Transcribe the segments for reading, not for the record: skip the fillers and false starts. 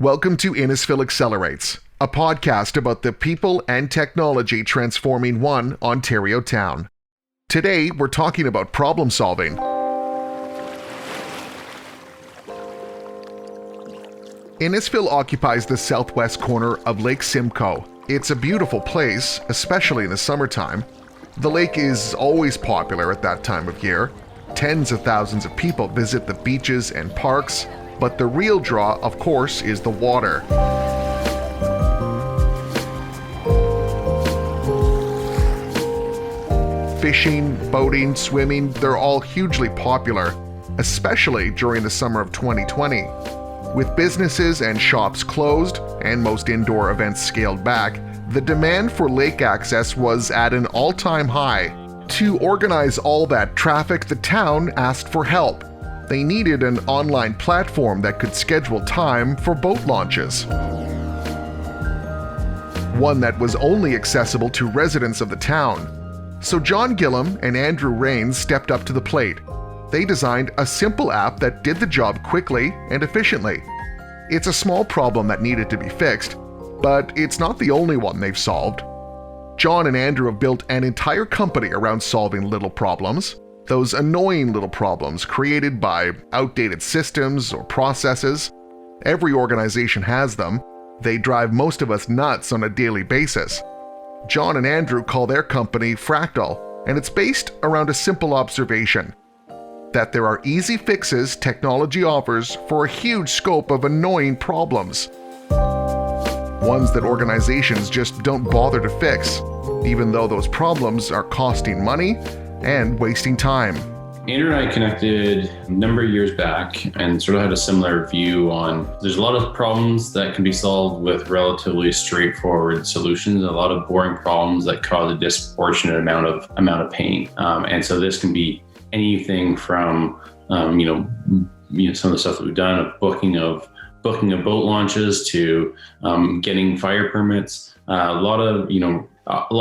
Welcome to Innisfil Accelerates, a podcast about the people and technology transforming one Ontario town. Today, we're talking about problem solving. Innisfil occupies the southwest corner of Lake Simcoe. It's a beautiful place, especially in the summertime. The lake is always popular at that time of year. Tens of thousands of people visit the beaches and parks, but the real draw, of course, is the water. Fishing, boating, swimming, they're all hugely popular, especially during the summer of 2020. With businesses and shops closed and most indoor events scaled back, the demand for lake access was at an all-time high. To organize all that traffic, the town asked for help. They needed an online platform that could schedule time for boat launches. One that was only accessible to residents of the town. So John Gilham and Andrew Rains stepped up to the plate. They designed a simple app that did the job quickly and efficiently. It's a small problem that needed to be fixed, but it's not the only one they've solved. John and Andrew have built an entire company around solving little problems. Those annoying little problems created by outdated systems or processes. Every organization has them. They drive most of us nuts on a daily basis. John and Andrew call their company Fractal, and it's based around a simple observation: that there are easy fixes technology offers for a huge scope of annoying problems. Ones that organizations just don't bother to fix, even though those problems are costing money and wasting time. Andrew and I connected a number of years back and sort of had a similar view on there's a lot of problems that can be solved with relatively straightforward solutions, a lot of boring problems that cause a disproportionate amount of pain. And so this can be anything from some of the stuff that we've done, of booking of boat launches to getting fire permits, a lot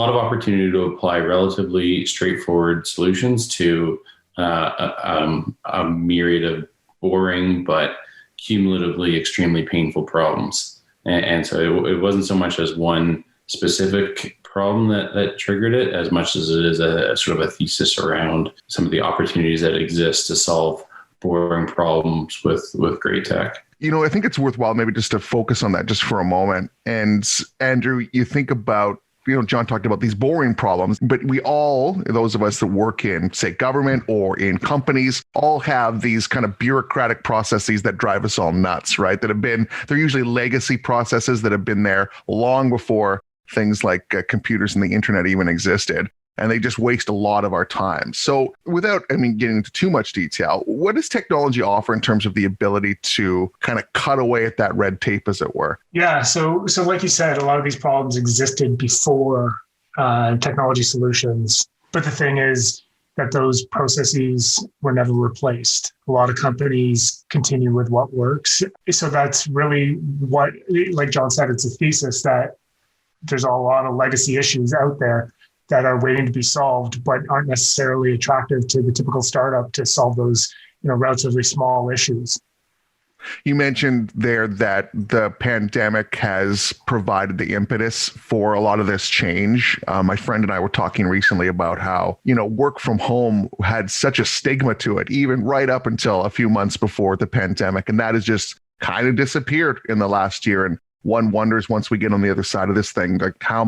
of opportunity to apply relatively straightforward solutions to a myriad of boring but cumulatively extremely painful problems. And so it wasn't so much as one specific problem that triggered it, as much as it is a sort of a thesis around some of the opportunities that exist to solve boring problems with great tech. I think it's worthwhile maybe just to focus on that just for a moment. And Andrew, you think about, John talked about these boring problems, but we all, those of us that work in, say, government or in companies, all have these kind of bureaucratic processes that drive us all nuts, right? They're usually legacy processes that have been there long before things like computers and the internet even existed. And they just waste a lot of our time. So without, getting into too much detail, what does technology offer in terms of the ability to kind of cut away at that red tape, as it were? Yeah. So like you said, a lot of these problems existed before technology solutions. But the thing is that those processes were never replaced. A lot of companies continue with what works. So that's really what, like John said, it's a thesis that there's a lot of legacy issues out there that are waiting to be solved, but aren't necessarily attractive to the typical startup to solve those, relatively small issues. You mentioned there that the pandemic has provided the impetus for a lot of this change. My friend and I were talking recently about how, work from home had such a stigma to it, even right up until a few months before the pandemic. And that has just kind of disappeared in the last year. And one wonders, once we get on the other side of this thing, like how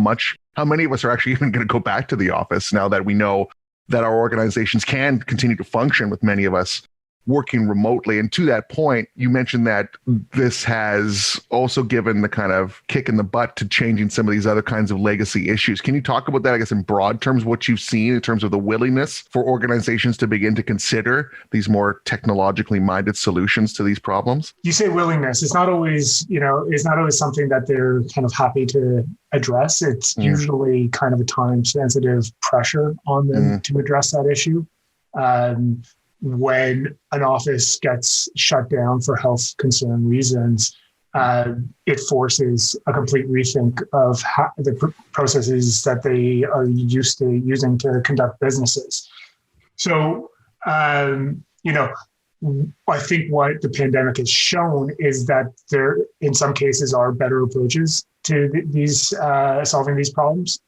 many of us are actually even going to go back to the office now that we know that our organizations can continue to function with many of us working remotely. And to that point, you mentioned that this has also given the kind of kick in the butt to changing some of these other kinds of legacy issues. Can you talk about that, I guess, in broad terms, what you've seen in terms of the willingness for organizations to begin to consider these more technologically minded solutions to these problems? You say willingness. It's not always, it's not always something that they're kind of happy to address. It's usually kind of a time-sensitive pressure on them to address that issue. When an office gets shut down for health concern reasons, it forces a complete rethink of the processes that they are used to using to conduct businesses. So, I think what the pandemic has shown is that there, in some cases, are better approaches to these solving these problems.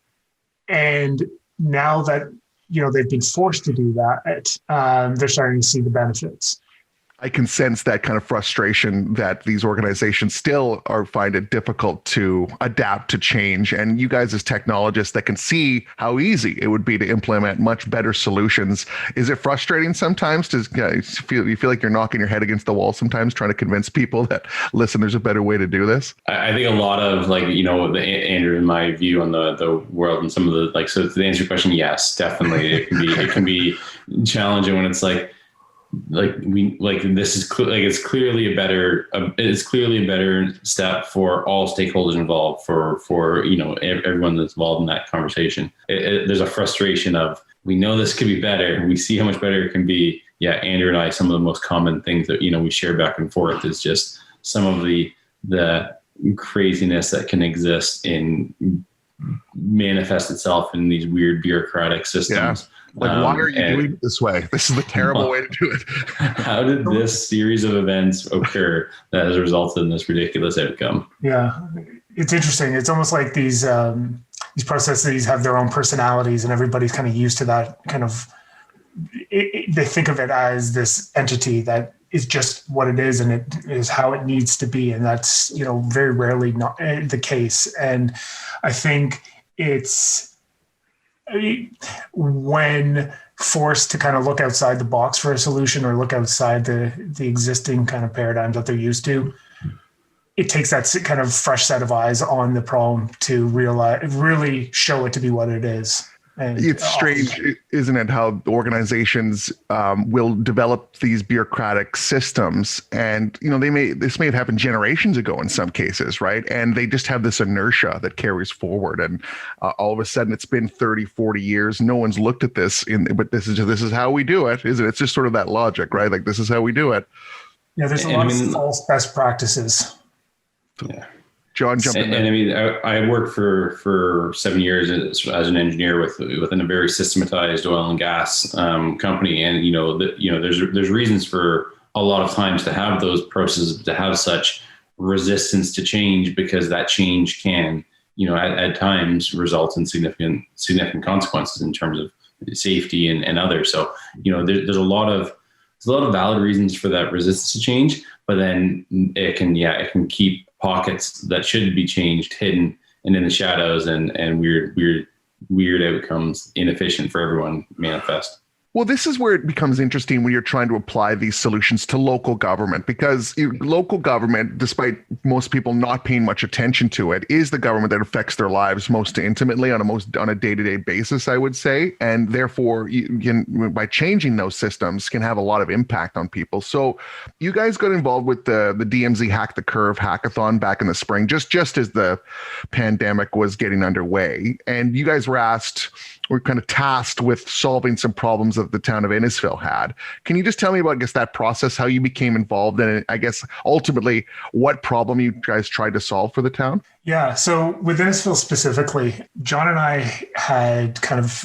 And now that they've been forced to do that, they're starting to see the benefits. I can sense that kind of frustration that these organizations still find it difficult to adapt to change. And you guys as technologists that can see how easy it would be to implement much better solutions. Is it frustrating sometimes to you feel like you're knocking your head against the wall sometimes trying to convince people that, listen, there's a better way to do this? I think a lot of Andrew and my view on the world and some of the, so to answer your question, yes, definitely. It can be challenging when it's it's clearly a better step for all stakeholders involved, for everyone that's involved in that conversation. There's a frustration of, we know this could be better, we see how much better it can be. Yeah, Andrew and I, some of the most common things that we share back and forth is just some of the craziness that can exist in manifest itself in these weird bureaucratic systems. Yeah. Why are you doing it this way? This is the terrible way to do it. How did this series of events occur that has resulted in this ridiculous outcome? Yeah, it's interesting. It's almost like these processes have their own personalities, and everybody's kind of used to that kind of. They think of it as this entity that is just what it is, and it is how it needs to be, and that's very rarely not the case. And I think it's. When forced to kind of look outside the box for a solution or look outside the existing kind of paradigms that they're used to, it takes that kind of fresh set of eyes on the problem to really show it to be what it is. And it's strange, isn't it, how organizations will develop these bureaucratic systems, and this may have happened generations ago in some cases, right? And they just have this inertia that carries forward, and all of a sudden it's been 30, 40 years. No one's looked at this, but this is how we do it, isn't it? It's just sort of that logic, right? Like, this is how we do it. Yeah, there's a lot of false best practices. Yeah. John, jump in. And I worked for 7 years as an engineer within a very systematized oil and gas company, and there's reasons for a lot of times to have those processes, to have such resistance to change, because that change can at times result in significant consequences in terms of safety and others. So there's a lot of valid reasons for that resistance to change, but then it can keep pockets that should be changed hidden and in the shadows, and weird outcomes, inefficient for everyone, manifest. Well, this is where it becomes interesting when you're trying to apply these solutions to local government, because local government, despite most people not paying much attention to it, is the government that affects their lives most intimately on a day-to-day basis, I would say. And therefore, by changing those systems, can have a lot of impact on people. So you guys got involved with the DMZ Hack the Curve hackathon back in the spring, just as the pandemic was getting underway. And you guys were kind of tasked with solving some problems that the town of Innisfil had. Can you just tell me about, that process, how you became involved in it, ultimately what problem you guys tried to solve for the town? Yeah, so with Innisfil specifically, John and I had kind of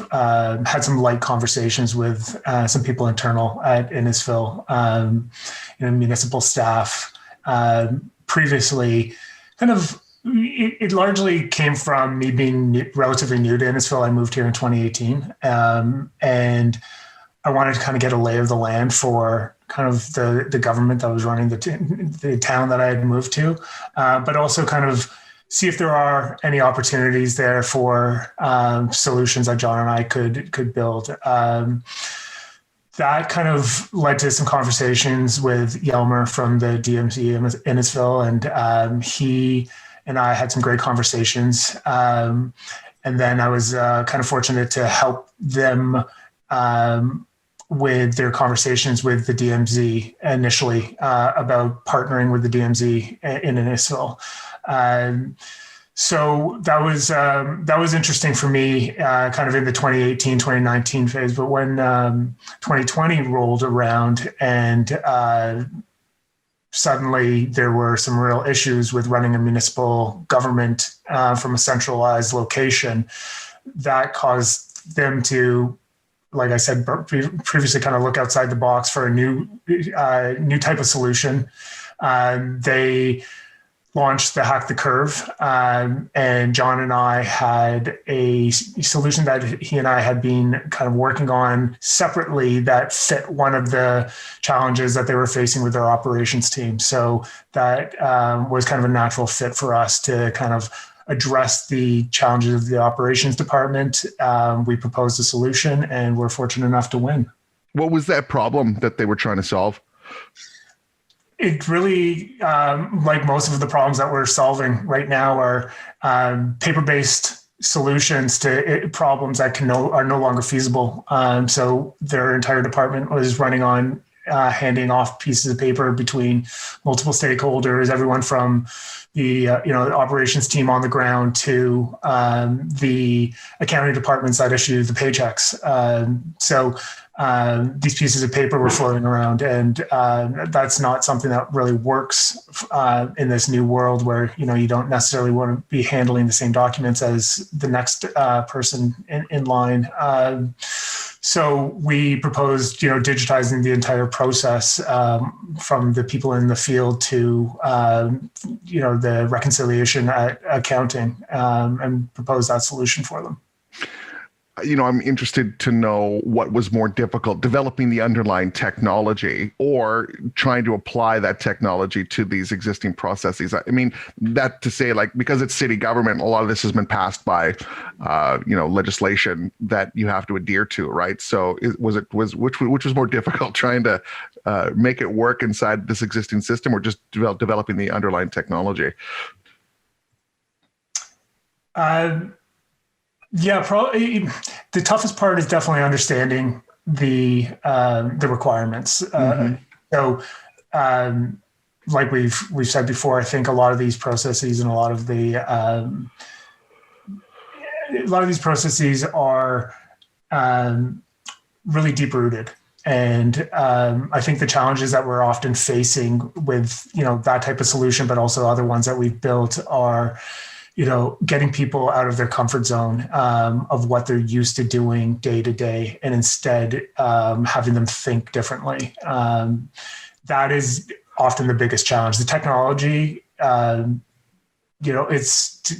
had some light conversations with some people internal at Innisfil, municipal staff previously. It largely came from me being relatively new to Innisfil. I moved here in 2018, and I wanted to kind of get a lay of the land for kind of the government that was running the town that I had moved to, but also kind of see if there are any opportunities there for solutions that John and I could build. That kind of led to some conversations with Yelmer from the DMC in Innisfil, and he and I had some great conversations. And then I was kind of fortunate to help them with their conversations with the DMZ initially about partnering with the DMZ in Innisfil. So that was interesting for me, kind of in the 2018, 2019 phase. But when 2020 rolled around and suddenly there were some real issues with running a municipal government from a centralized location, that caused them to like I said previously, kind of look outside the box for a new type of solution. They launched the Hack the Curve, and John and I had a solution that he and I had been kind of working on separately that fit one of the challenges that they were facing with their operations team. So that was kind of a natural fit for us to kind of address the challenges of the operations department. We proposed a solution, and we're fortunate enough to win. What was that problem that they were trying to solve? It really, like most of the problems that we're solving right now, are paper-based solutions to problems that are no longer feasible. So their entire department was running on handing off pieces of paper between multiple stakeholders, everyone from the operations team on the ground to the accounting departments that issue the paychecks. So these pieces of paper were floating around, and that's not something that really works in this new world where you don't necessarily want to be handling the same documents as the next person in line. So we proposed, digitizing the entire process from the people in the field to, the reconciliation at accounting, and propose that solution for them. I'm interested to know what was more difficult, developing the underlying technology or trying to apply that technology to these existing processes. I mean, that to say, like, because it's city government, a lot of this has been passed by, legislation that you have to adhere to, right? So which was more difficult, trying to make it work inside this existing system, or just developing the underlying technology? Yeah, probably the toughest part is definitely understanding the requirements. So, like we've said before, I think a lot of these processes and a lot of these processes are really deep rooted. And I think the challenges that we're often facing with that type of solution, but also other ones that we've built, are getting people out of their comfort zone of what they're used to doing day to day, and instead having them think differently. That is often the biggest challenge. The technology, it's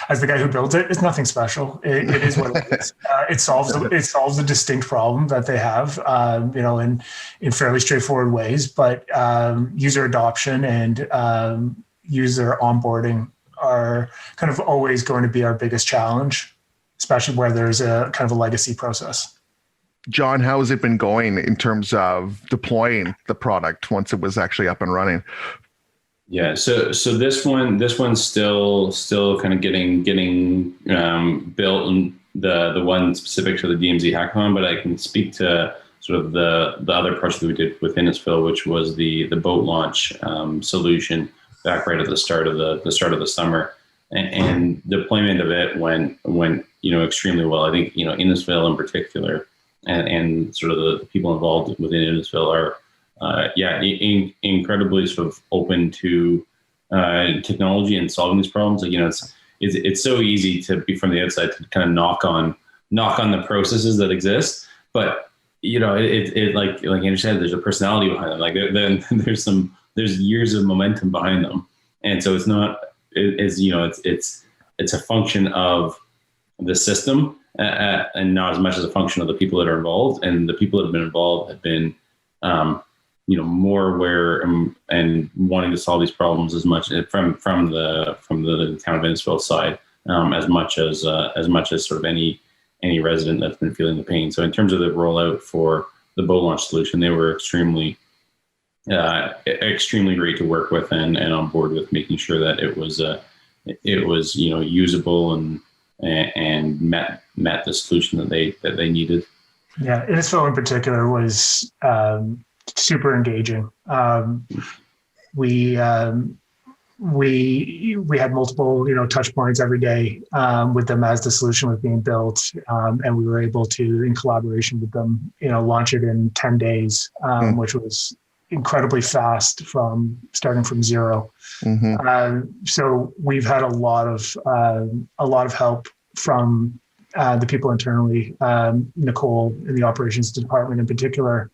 as the guy who built it, it's nothing special. It is what it is. It solves a distinct problem that they have, in fairly straightforward ways. But user adoption and user onboarding are kind of always going to be our biggest challenge, especially where there's a kind of a legacy process. John, how has it been going in terms of deploying the product once it was actually up and running? Yeah, so this one's still kind of getting built, and the one specific to the DMZ hackathon, but I can speak to sort of the other project that we did with Innisfil, which was the boat launch solution back right at the start of the summer, and deployment of it went extremely well. I think Innisfil in particular, and sort of the people involved within Innisfil are incredibly sort of open to technology and solving these problems. Like it's so easy to be from the outside to kind of knock on the processes that exist, but it like Andrew said, there's a personality behind them. Like then there's years of momentum behind them. And so it's a function of the system and not as much as a function of the people that are involved. And the people that have been involved have been, more aware and wanting to solve these problems as much from the town of Innisfil side, as much as sort of any resident that's been feeling the pain. So in terms of the rollout for the boat launch solution, they were extremely great to work with and on board with, making sure that it was usable and met the solution that they needed. Yeah, Innisfil in particular was super engaging. We had multiple touch points every day with them as the solution was being built, and we were able to, in collaboration with them, launch it in 10 days, which was incredibly fast from starting from zero. So we've had a lot of help from the people internally, Nicole in the operations department in particular,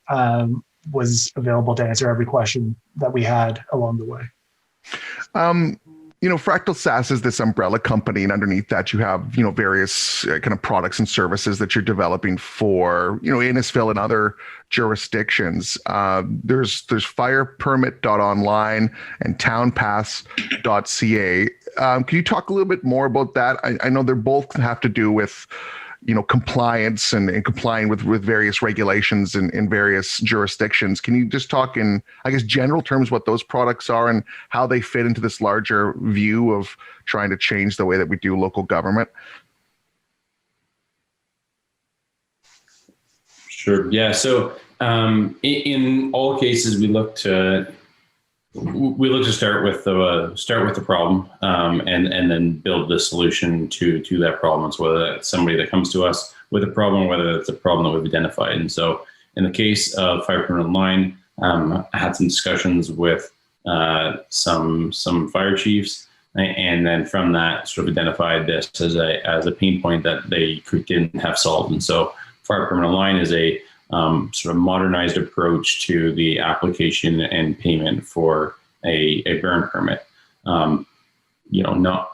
was available to answer every question that we had along the way. Fractal SAAS is this umbrella company, and underneath that you have, various kind of products and services that you're developing for, Innisfil and other jurisdictions. There's firepermit.online and townpass.ca. Can you talk a little bit more about that? I know they both have to do with, compliance and complying with various regulations in various jurisdictions. Can you just talk in, I guess, general terms what those products are and how they fit into this larger view of trying to change the way that we do local government? Sure. Yeah. So in all cases, we look to start with the problem, and then build the solution to that problem. So whether that's somebody that comes to us with a problem, or whether it's a problem that we've identified. And so in the case of Fire Permit Online, I had some discussions with some fire chiefs, and then from that sort of identified this as a pain point that they didn't have solved. And so Fire Permit Online is a sort of modernized approach to the application and payment for a burn permit.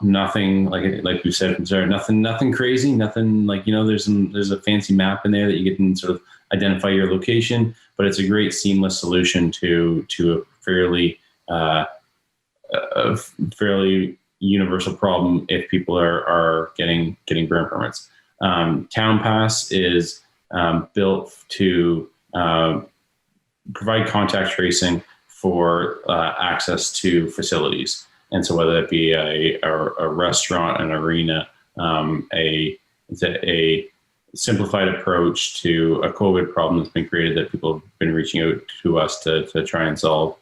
Nothing like we said from start, nothing crazy, nothing like, there's a fancy map in there that you can sort of identify your location, but it's a great seamless solution to a fairly universal problem if people are getting burn permits. Town Pass is built to provide contact tracing for access to facilities. And so whether it be a restaurant, an arena, a simplified approach to a COVID problem that's been created that people have been reaching out to us to try and solve,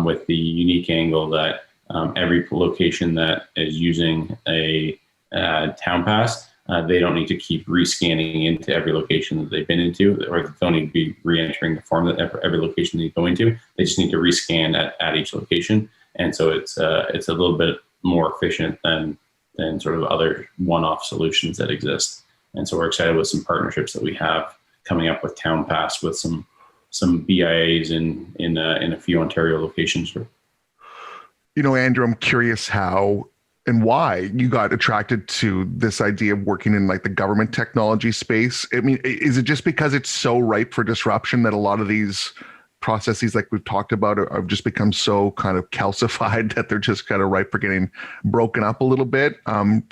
with the unique angle that every location that is using a Town Pass, they don't need to keep rescanning into every location that they've been into, or they don't need to be re-entering the form that every location they go into. They just need to rescan at each location. And so it's a little bit more efficient than sort of other one-off solutions that exist. And so we're excited with some partnerships that we have coming up with Town Pass with some BIAs in a few Ontario locations. Andrew, I'm curious how and why you got attracted to this idea of working in like the government technology space. I mean, is it just because it's so ripe for disruption that a lot of these processes, like we've talked about, have just become so kind of calcified that they're just kind of ripe for getting broken up a little bit?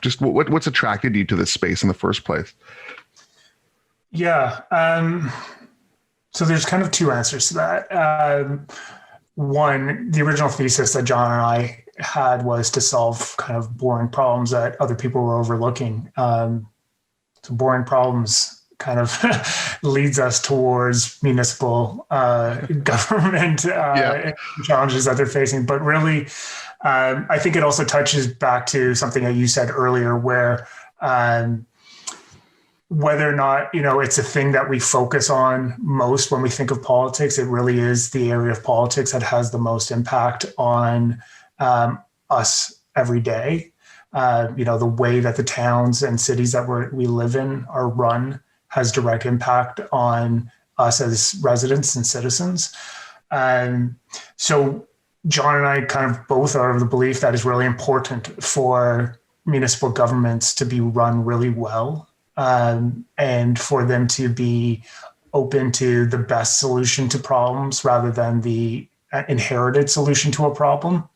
Just what's attracted you to this space in the first place? Yeah. So there's kind of two answers to that. One, the original thesis that John and I had was to solve kind of boring problems that other people were overlooking. So boring problems kind of leads us towards municipal government challenges that they're facing. But really, I think it also touches back to something that you said earlier, where whether or not, it's a thing that we focus on most when we think of politics, it really is the area of politics that has the most impact on us every day. The way that the towns and cities that we live in are run has direct impact on us as residents and citizens. So John and I kind of both are of the belief that it's really important for municipal governments to be run really well, and for them to be open to the best solution to problems rather than the inherited solution to a problem.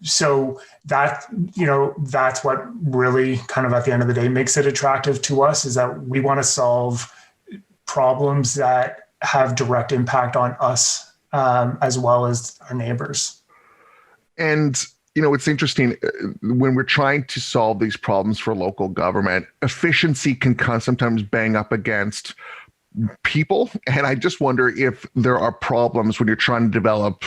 So that's what really kind of at the end of the day makes it attractive to us, is that we want to solve problems that have direct impact on us, as well as our neighbors. And, it's interesting when we're trying to solve these problems for local government, efficiency can sometimes bang up against people. And I just wonder if there are problems when you're trying to develop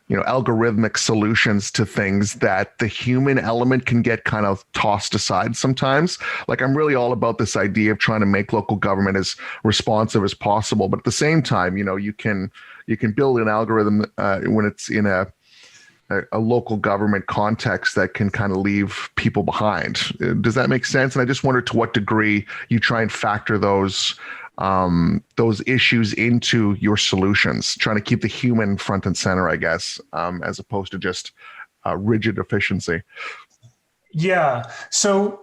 algorithmic solutions to things that the human element can get kind of tossed aside sometimes. Like, I'm really all about this idea of trying to make local government as responsive as possible. But at the same time, you can build an algorithm when it's in a a local government context that can kind of leave people behind. Does that make sense? And I just wonder to what degree you try and factor those issues into your solutions, trying to keep the human front and center, I guess, as opposed to just rigid efficiency. Yeah. So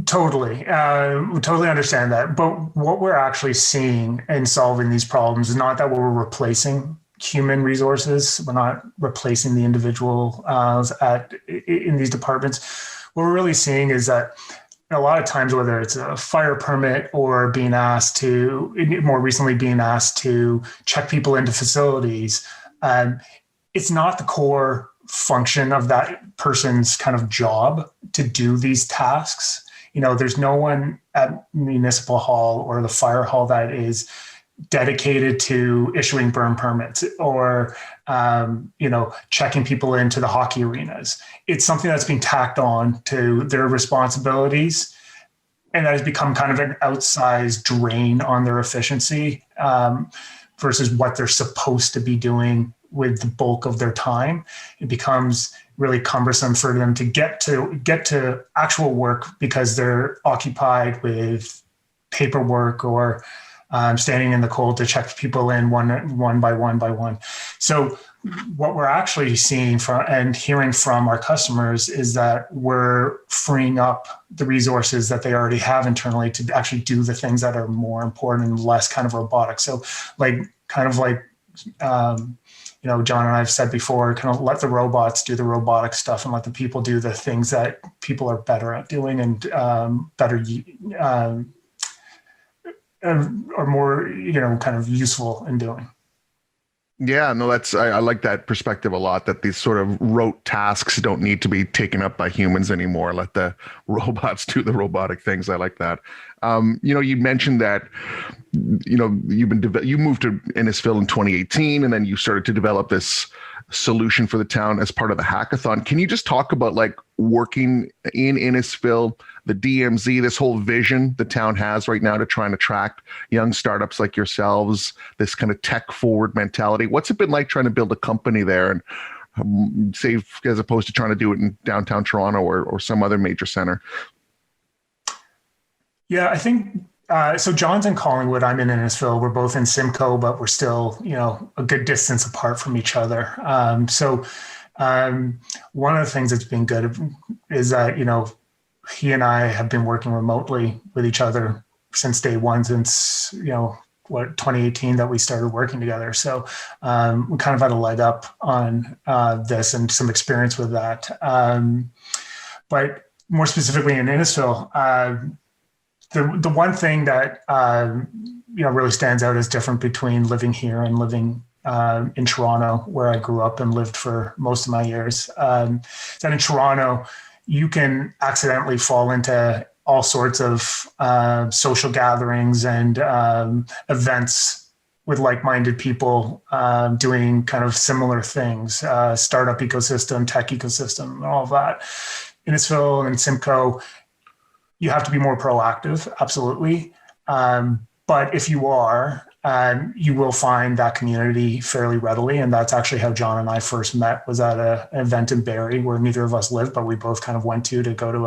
totally, we totally understand that. But what we're actually seeing in solving these problems is not that we're replacing human resources. We're not replacing the individual in these departments. What we're really seeing is that a lot of times, whether it's a fire permit or more recently being asked to check people into facilities, it's not the core function of that person's kind of job to do these tasks. There's no one at Municipal Hall or the fire hall that is dedicated to issuing burn permits or, checking people into the hockey arenas. It's something that's being tacked on to their responsibilities, and that has become kind of an outsized drain on their efficiency versus what they're supposed to be doing with the bulk of their time. It becomes really cumbersome for them to get to actual work because they're occupied with paperwork or standing in the cold to check people in one by one. So what we're actually seeing and hearing from our customers is that we're freeing up the resources that they already have internally to actually do the things that are more important and less kind of robotic. So John and I have said before, kind of let the robots do the robotic stuff and let the people do the things that people are better at doing and or more, kind of useful in doing. Yeah, no, I like that perspective a lot, that these sort of rote tasks don't need to be taken up by humans anymore. Let the robots do the robotic things. I like that. You mentioned that, you moved to Innisfil in 2018, and then you started to develop this solution for the town as part of the hackathon. Can you just talk about working in Innisfil, the DMZ, this whole vision the town has right now to try and attract young startups like yourselves, this kind of tech forward mentality? What's it been like trying to build a company there and as opposed to trying to do it in downtown Toronto or some other major center? Yeah, I think so. John's in Collingwood. I'm in Innisfil. We're both in Simcoe, but we're still, a good distance apart from each other. One of the things that's been good is that, he and I have been working remotely with each other since day one, since, 2018 that we started working together. So we kind of had a leg up on this and some experience with that. But more specifically in Innisfil, the one thing that really stands out as different between living here and living in Toronto, where I grew up and lived for most of my years, is that in Toronto, you can accidentally fall into all sorts of social gatherings and events with like-minded people doing kind of similar things, startup ecosystem, tech ecosystem, and all of that. Innisfil and Simcoe, you have to be more proactive, absolutely. But if you are, you will find that community fairly readily. And that's actually how John and I first met, was at an event in Barrie where neither of us lived, but we both kind of went to go to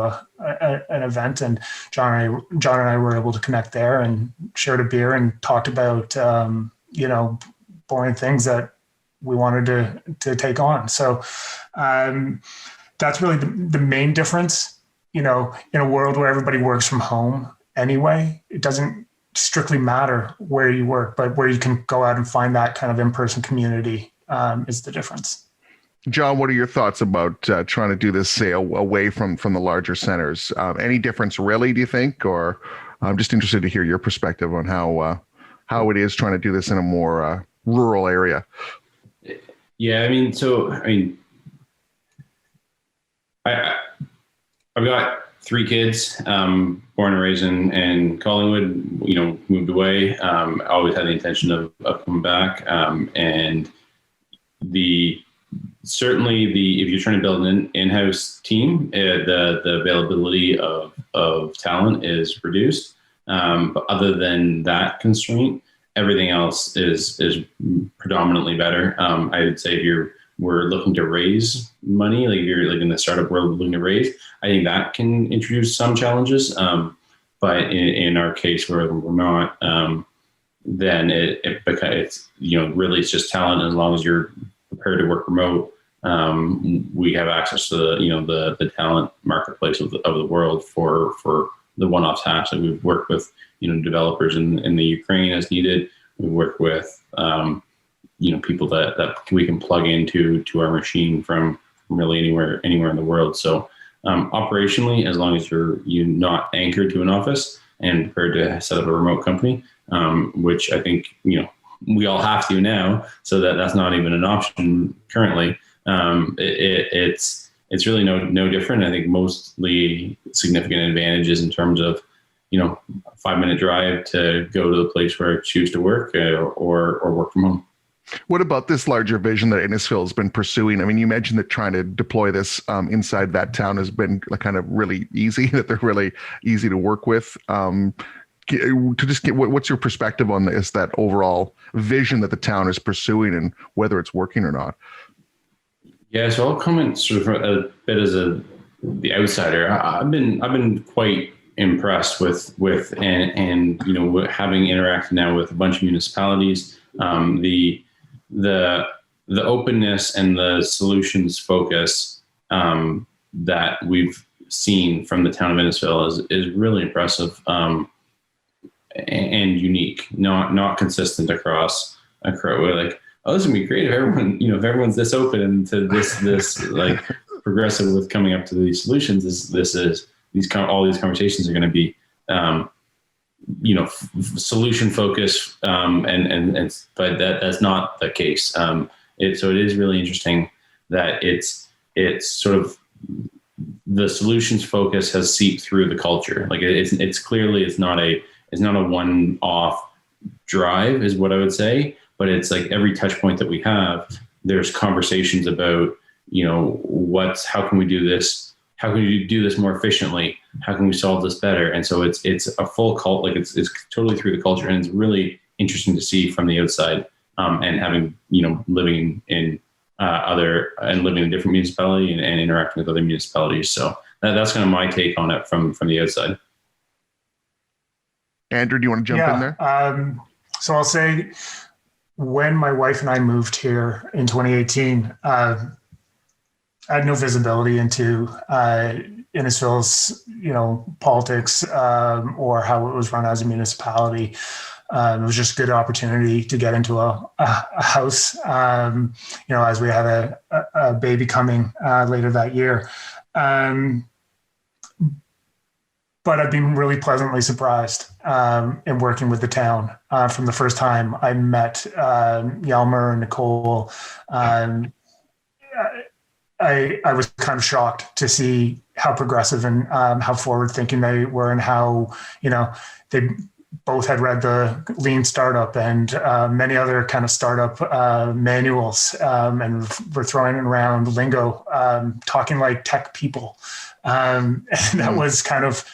an event. And John and I were able to connect there and shared a beer and talked about, boring things that we wanted to take on. So that's really the main difference. In a world where everybody works from home anyway, it doesn't strictly matter where you work, but where you can go out and find that kind of in-person community is the difference. John, what are your thoughts about trying to do this, say, away from the larger centers? Any difference really, do you think? Or I'm just interested to hear your perspective on how it is trying to do this in a more rural area. Yeah, I've got 3 kids, born and raised in Collingwood, moved away. I always had the intention of coming back. And certainly if you're trying to build an in-house team, the availability of talent is reduced. But other than that constraint, everything else is predominantly better. I would say if you're we're looking to raise money, like if you're like in the startup world looking to raise, I think that can introduce some challenges. But in our case where we're not, then it's, really it's just talent. As long as you're prepared to work remote, we have access to the talent marketplace of the world for the one-off tasks. That we've worked with, developers in the Ukraine as needed. We work with, people that we can plug into our machine from really anywhere in the world. So operationally, as long as you're not anchored to an office and prepared to set up a remote company, which I think, we all have to now, so that's not even an option currently. It's really no different. I think mostly significant advantages in terms of, a 5-minute drive to go to the place where I choose to work or work from home. What about this larger vision that Innisfil has been pursuing? I mean, you mentioned that trying to deploy this inside that town has been kind of really easy, that they're really easy to work with. What's your perspective on this, that overall vision that the town is pursuing and whether it's working or not? Yeah, so I'll comment sort of a bit as the outsider. I've been quite impressed with and having interacted now with a bunch of municipalities, the openness and the solutions focus that we've seen from the town of Innisfil is really impressive and unique, not consistent across. We're like, oh, this would be great if everyone, if everyone's this open to this like progressive with coming up to these solutions. All these conversations are going to be, solution focused, but that's not the case. So it is really interesting that it's sort of the solutions focus has seeped through the culture. Like it's clearly it's not a one-off drive, is what I would say. But it's like every touch point that we have, there's conversations about, how can we do this? How can we do this more efficiently? How can we solve this better? And so it's a full cult, like it's totally through the culture, and it's really interesting to see from the outside. And having living in living in a different municipality and interacting with other municipalities. So that's kind of my take on it from the outside. Andrew, do you want to jump in there? So I'll say, when my wife and I moved here in 2018, I had no visibility into Innisfil's, politics or how it was run as a municipality. It was just a good opportunity to get into a house, as we had a baby coming later that year. But I've been really pleasantly surprised in working with the town. From the first time I met Yelmer and Nicole, I was kind of shocked to see how progressive and how forward thinking they were, and how, they both had read the Lean Startup and many other kind of startup manuals, and were throwing around lingo, talking like tech people. And that was kind of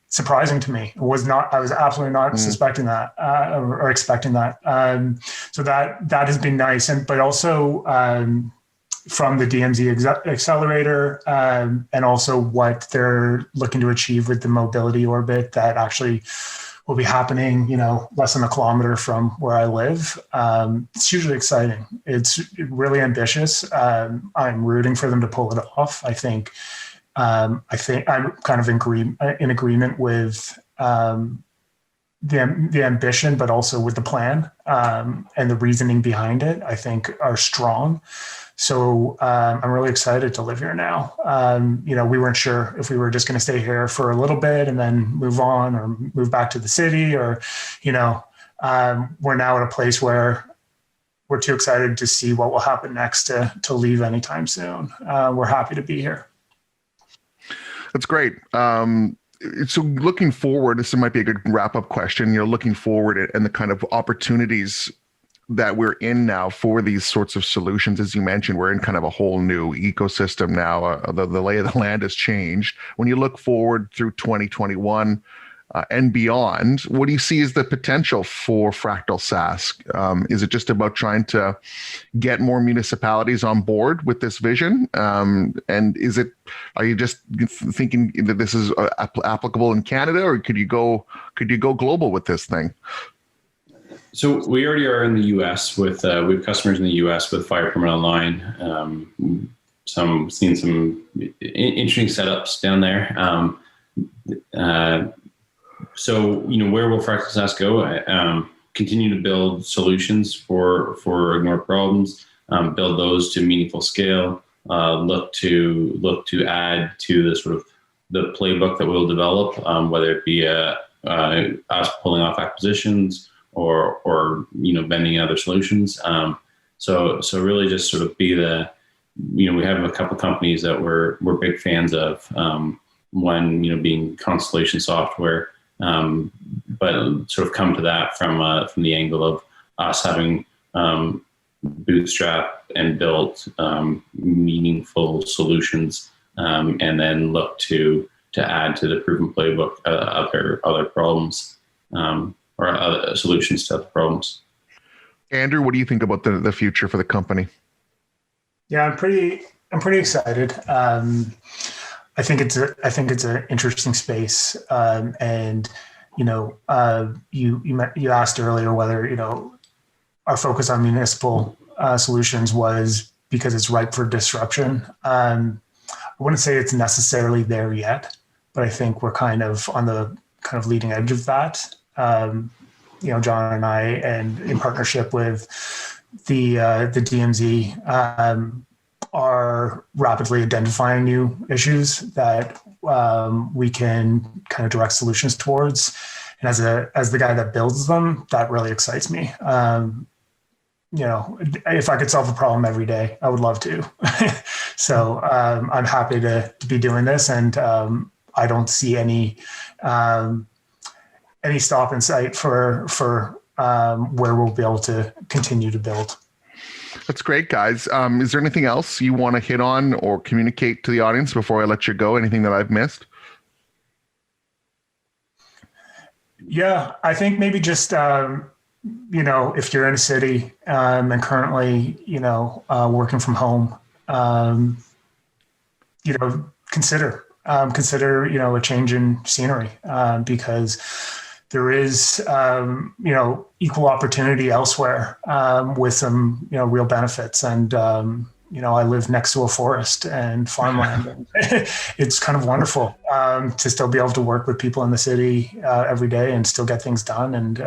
surprising to me. I was absolutely not suspecting that or expecting that. So that has been nice. But also from the DMZ Accelerator, and also what they're looking to achieve with the mobility orbit that actually will be happening, less than a kilometer from where I live. It's hugely exciting. It's really ambitious. I'm rooting for them to pull it off. I think I'm kind of in agreement with the ambition, but also with the plan, and the reasoning behind it, I think, are strong. So I'm really excited to live here now. We weren't sure if we were just going to stay here for a little bit and then move on or move back to the city, or, we're now at a place where we're too excited to see what will happen next to leave anytime soon. We're happy to be here. That's great. So looking forward, this might be a good wrap-up question. Looking forward and the kind of opportunities that we're in now for these sorts of solutions. As you mentioned, we're in kind of a whole new ecosystem now. The lay of the land has changed. When you look forward through 2021, and beyond, what do you see as the potential for Fractal SAAS? Is it just about trying to get more municipalities on board with this vision? And are you just thinking that this is applicable in Canada, or could you go global with this thing? So we already are in the U.S. with we have customers in the U.S. with Fire Permit Online. Seen some interesting setups down there. So where will Fractal SAAS go? Continue to build solutions for ignored problems, build those to meaningful scale. Look to add to the sort of the playbook that we'll develop, whether it be us pulling off acquisitions or vending other solutions. So really just sort of be the, we have a couple companies that we're big fans of. One being Constellation Software, but sort of come to that from the angle of us having bootstrap and built meaningful solutions, and then look to add to the proven playbook other problems, or other solutions to other problems. Andrew, what do you think about the future for the company? Yeah, I'm pretty excited. I think it's an interesting space, and you asked earlier whether our focus on municipal solutions was because it's ripe for disruption. I wouldn't say it's necessarily there yet, but I think we're kind of on the leading edge of that. John and I, and in partnership with the DMZ, are rapidly identifying new issues that we can kind of direct solutions towards. And as the guy that builds them, that really excites me. If I could solve a problem every day, I would love to. So I'm happy to be doing this, and I don't see any stop in sight for where we'll be able to continue to build. That's great, guys. Is there anything else you want to hit on or communicate to the audience before I let you go? Anything that I've missed? Yeah, I think maybe just, if you're in a city and currently, working from home, consider a change in scenery, because there is, equal opportunity elsewhere, with some, real benefits. And, I live next to a forest and farmland. It's kind of wonderful to still be able to work with people in the city every day and still get things done. And,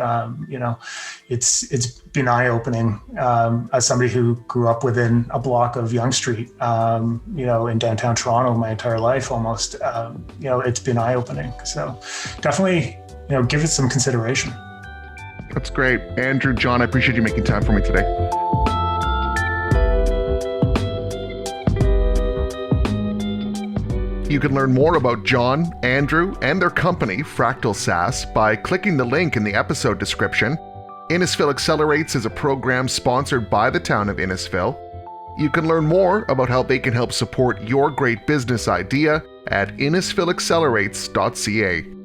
it's been eye-opening as somebody who grew up within a block of Yonge Street, in downtown Toronto my entire life almost. It's been eye-opening. So definitely, give it some consideration. That's great. Andrew, John, I appreciate you making time for me today. You can learn more about John, Andrew, and their company, Fractal SAAS, by clicking the link in the episode description. Innisfil Accelerates is a program sponsored by the town of Innisfil. You can learn more about how they can help support your great business idea at innisfilaccelerates.ca.